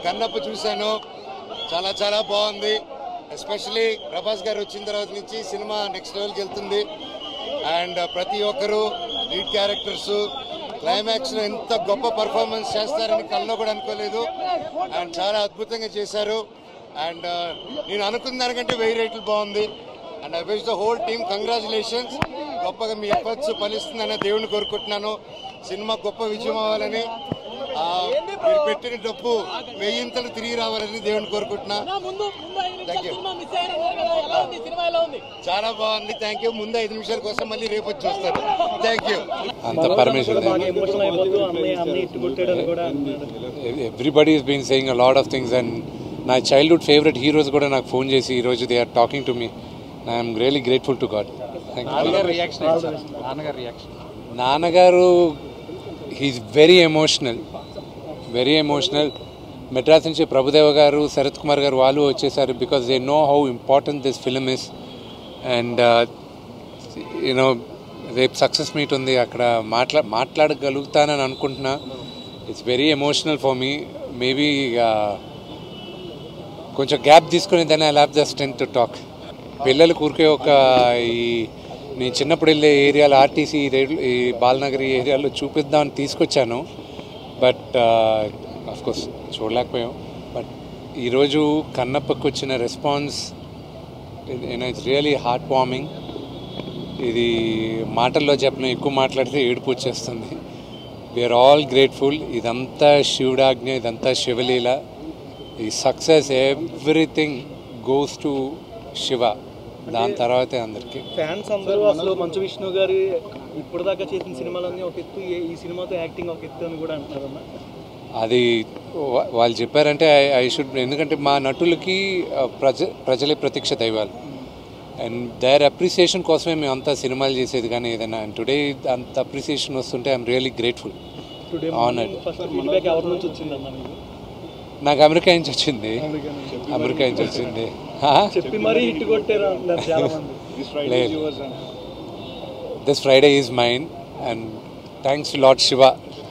కన్నప్ప చూశాను, చాలా చాలా బాగుంది. ఎస్పెషలీ ప్రభాస్ గారు వచ్చిన తర్వాత నుంచి సినిమా నెక్స్ట్ లెవెల్కి వెళ్తుంది. అండ్ ప్రతి ఒక్కరు లీడ్ క్యారెక్టర్స్ క్లైమాక్స్లో ఎంత గొప్ప పర్ఫార్మెన్స్ చేస్తారని కల్లో కూడా అనుకోలేదు. అండ్ చాలా అద్భుతంగా చేశారు. అండ్ నేను అనుకున్న దానికంటే 1000 రెట్లు బాగుంది. And I wish the whole team congratulations. గొప్పగా మీ ఎఫర్ట్స్ ఫలిస్తుందని దేవుని కోరుకుంటున్నాను. సినిమా గొప్ప విజయం అవ్వాలని, మీరు పెట్టిన డబ్బు 1000 తిరిగి రావాలని దేవుని కోరుకుంటున్నా. చాలా బాగుంది, థ్యాంక్ యూ. ముందు 5 నిమిషాల కోసం మళ్ళీ రేపు వచ్చి చూస్తాను. Thank you. Everybody is been saying a lot of things and నా చైల్డ్హుడ్ ఫేవరెట్ హీరోస్ కూడా నాకు ఫోన్ చేసి ఈరోజు they are talking to me. I'm really grateful to God. నాన్నగారు హీఈస్ వెరీ ఎమోషనల్. మెడ్రాస్ నుంచి ప్రభుదేవ గారు, శరత్ కుమార్ గారు వాళ్ళు వచ్చేసారు because they know how important this film is. And you know రేపు సక్సెస్ మీట్ ఉంది, అక్కడ మాట్లాడగలుగుతానని అనుకుంటున్నా. It's very emotional for me. Maybe కొంచెం గ్యాప్ తీసుకుని దాన్ని I have the strength to talk. పిల్లలు ఊరికే నేను చిన్నప్పుడు వెళ్ళే ఏరియాలో ఆర్టీసీ ఈ బాలనగర్ ఏరియాలో చూపిద్దామని తీసుకొచ్చాను. But of course చూడలేకపోయాం. బట్ ఈరోజు కన్నప్పకు వచ్చిన response it's really heart warming. ఇది మాటల్లో చెప్పడం, ఎక్కువ మాట్లాడితే ఏడుపు వచ్చేస్తుంది. We are all grateful. ఇదంతా శివుడాజ్ఞ, ఇదంతా శివలీల. ఈ success everything goes to Shiva. దాని తర్వాతే అందరికి ఫ్యాన్స్ అందరూ అసలు మంచు విష్ణు గారు ఇప్పుడు దాకా చేసిన సినిమాలన్నీ ఒక ఎత్తు, ఈ సినిమాతో యాక్టింగ్ ఒక ఎత్తు అని కూడా అంటారన్న. అది వాళ్ళు చెప్పారంటే ఐ షుడ్, ఎందుకంటే మా నటులకి ప్రజలే ప్రత్యక్ష దైవాలు. అండ్ దేర్ అప్రిసియేషన్ కోసమే మేము అంతా సినిమాలు చేసేది. కానీ ఏదైనా టుడే అంత అప్రిసియేషన్ వస్తుంటే ఐఎమ్ రియలీ గ్రేట్ఫుల్, ఆనర్డ్. నాకు అమెరికా నుంచి వచ్చింది. This Friday is mine and thanks to Lord Shiva